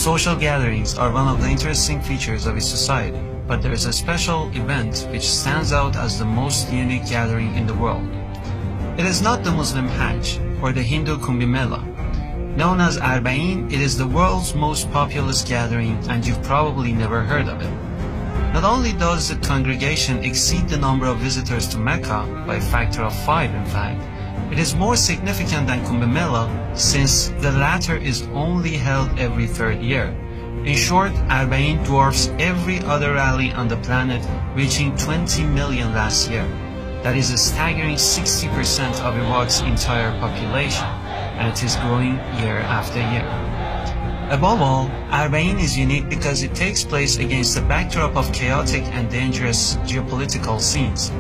Social gatherings are one of the interesting features of its society, but there is a special event which stands out as the most unique gathering in the world. It is not the Muslim Hajj or the Hindu Kumbh Mela. Known as Arbaeen, it is the world's most populous gathering, and you've probably never heard of it. Not only does the congregation exceed the number of visitors to Mecca by a factor of 5 in fact, it is more significant than Kumbh Mela since the latter is only held every third year. In short, Arbaeen dwarfs every other rally on the planet, reaching 20 million last year. That is a staggering 60% of Iraq's entire population, and it is growing year after year. Above all, Arbaeen is unique because it takes place against the backdrop of chaotic and dangerous geopolitical scenes.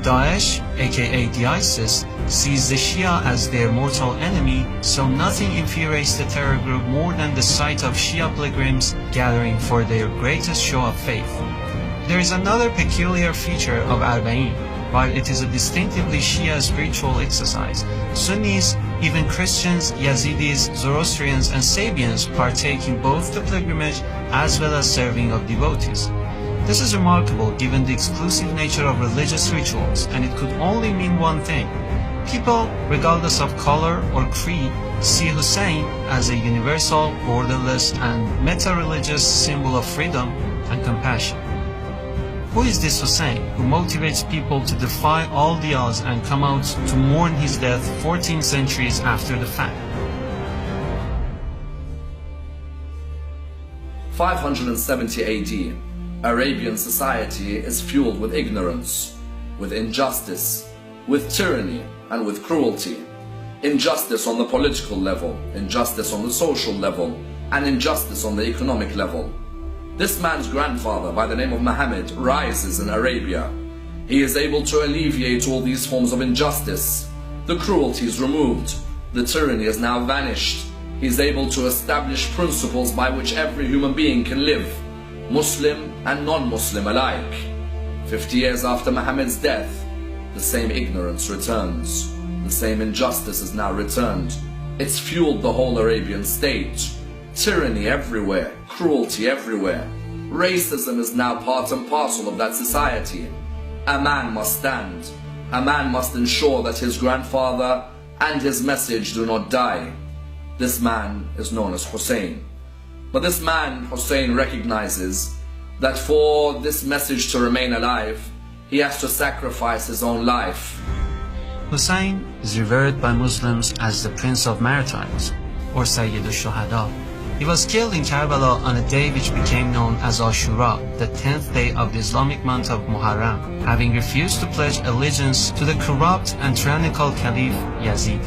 Daesh, aka the ISIS, sees the Shia as their mortal enemy, so nothing infuriates the terror group more than the sight of Shia pilgrims gathering for their greatest show of faith. There is another peculiar feature of Arbaeen. While it is a distinctively Shia spiritual exercise, Sunnis, even Christians, Yazidis, Zoroastrians, and Sabians partake in both the pilgrimage as well as serving of devotees. This is remarkable given the exclusive nature of religious rituals, and it could only mean one thing. People, regardless of color or creed, see Hussain as a universal, borderless, and meta-religious symbol of freedom and compassion. Who is this Hussain who motivates people to defy all the odds and come out to mourn his death 14 centuries after the fact? 570 AD, Arabian society is fueled with ignorance, with injustice, with tyranny, and with cruelty. Injustice on the political level, injustice on the social level, and injustice on the economic level. This man's grandfather, by the name of Muhammad, rises in Arabia. He is able to alleviate all these forms of injustice. The cruelty is removed. The tyranny has now vanished. He is able to establish principles by which every human being can live, Muslim and non-Muslim alike. 50 years after Muhammad's death, the same ignorance returns. The same injustice is now returned. It's fueled the whole Arabian state. Tyranny everywhere, cruelty everywhere. Racism is now part and parcel of that society. A man must stand. A man must ensure that his grandfather and his message do not die. This man is known as Hussain. But this man, Hussain, recognizes that for this message to remain alive, he has to sacrifice his own life. Hussain is revered by Muslims as the Prince of Martyrs, or Sayyid al-Shuhada. He was killed in Karbala on a day which became known as Ashura, the 10th day of the Islamic month of Muharram, having refused to pledge allegiance to the corrupt and tyrannical Caliph Yazid.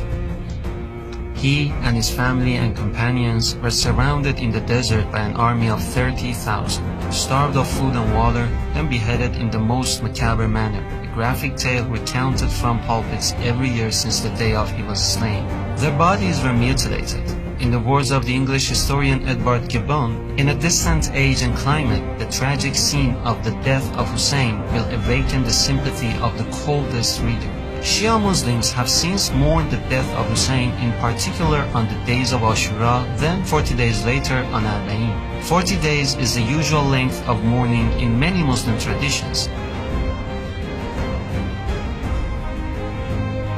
He and his family and companions were surrounded in the desert by an army of 30,000, starved of food and water, then beheaded in the most macabre manner, a graphic tale recounted from pulpits every year since the day of he was slain. Their bodies were mutilated. In the words of the English historian Edward Gibbon, in a distant age and climate, the tragic scene of the death of Hussain will awaken the sympathy of the coldest reader. Shia Muslims have since mourned the death of Hussain, in particular on the days of Ashura, then 40 days later on Arbaeen. 40 days is the usual length of mourning in many Muslim traditions.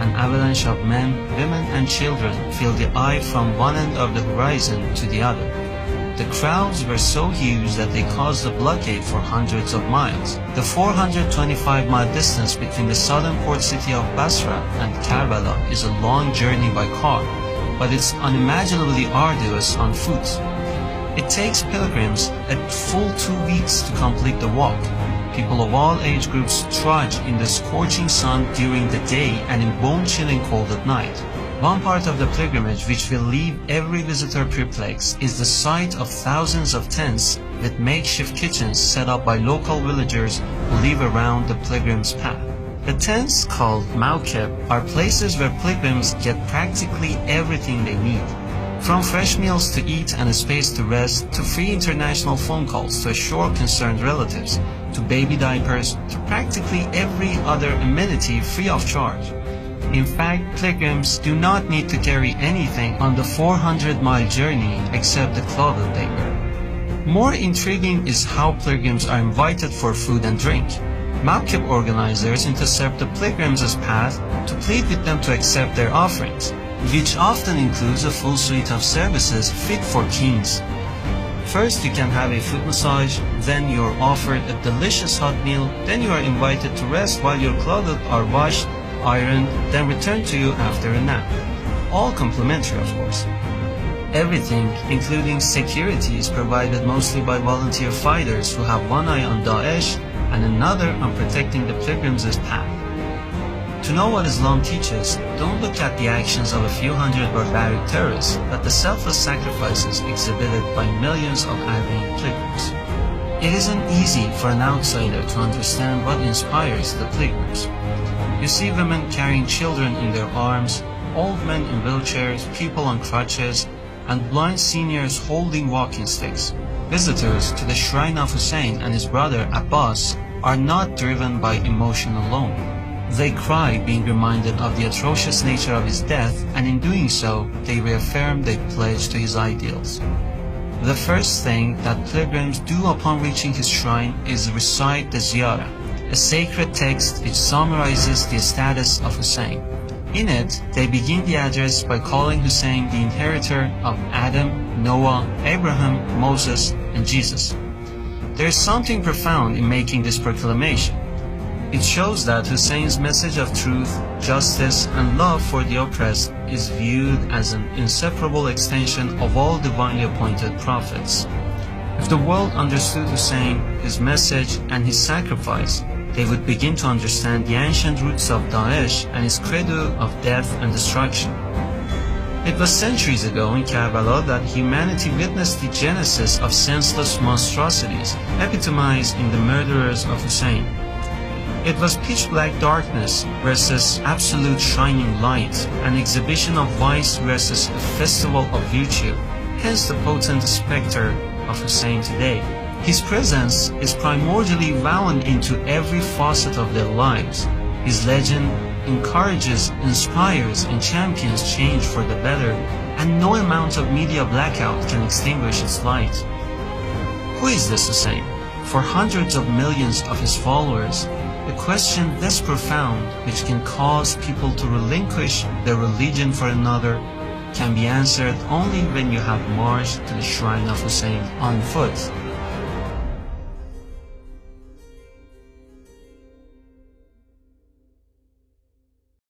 An avalanche of men, women, and children filled the eye from one end of the horizon to the other. The crowds were so huge that they caused a blockade for hundreds of miles. The 425-mile distance between the southern port city of Basra and Karbala is a long journey by car, but it's unimaginably arduous on foot. It takes pilgrims a full 2 weeks to complete the walk. People of all age groups trudge in the scorching sun during the day and in bone-chilling cold at night. One part of the pilgrimage which will leave every visitor perplexed is the sight of thousands of tents with makeshift kitchens set up by local villagers who live around the pilgrim's path. The tents, called mawkib, are places where pilgrims get practically everything they need. From fresh meals to eat and a space to rest, to free international phone calls to assure concerned relatives, to baby diapers, to practically every other amenity free of charge. In fact, pilgrims do not need to carry anything on the 400-mile journey except the clothing they wear. More intriguing is how pilgrims are invited for food and drink. Mawqif organizers intercept the pilgrims' path to plead with them to accept their offerings, which often includes a full suite of services fit for kings. First, you can have a foot massage, then you're offered a delicious hot meal, then you are invited to rest while your clothes are washed, ironed, then returned to you after a nap. All complimentary, of course. Everything, including security, is provided mostly by volunteer fighters who have one eye on Daesh and another on protecting the pilgrims' path. To know what Islam teaches, don't look at the actions of a few hundred barbaric terrorists, but the selfless sacrifices exhibited by millions of Arbaeen pilgrims. It isn't easy for an outsider to understand what inspires the pilgrims. You see women carrying children in their arms, old men in wheelchairs, people on crutches, and blind seniors holding walking sticks. Visitors to the shrine of Hussain and his brother Abbas are not driven by emotion alone. They cry being reminded of the atrocious nature of his death, and in doing so, they reaffirm their pledge to his ideals. The first thing that pilgrims do upon reaching his shrine is recite the Ziyarah, a sacred text which summarizes the status of Hussain. In it, they begin the address by calling Hussain the inheritor of Adam, Noah, Abraham, Moses, and Jesus. There is something profound in making this proclamation. It shows that Hussein's message of truth, justice, and love for the oppressed is viewed as an inseparable extension of all divinely appointed prophets. If the world understood Hussain, his message, and his sacrifice, they would begin to understand the ancient roots of Daesh and its credo of death and destruction. It was centuries ago in Karbala that humanity witnessed the genesis of senseless monstrosities, epitomized in the murderers of Hussain. It was pitch-black darkness versus absolute shining light, an exhibition of vice versus a festival of virtue, hence the potent specter of Hussain today. His presence is primordially woven into every facet of their lives. His legend encourages, inspires, and champions change for the better, and no amount of media blackout can extinguish its light. Who is this Hussain? For hundreds of millions of his followers, a question this profound, which can cause people to relinquish their religion for another, can be answered only when you have marched to the shrine of Hussain on foot.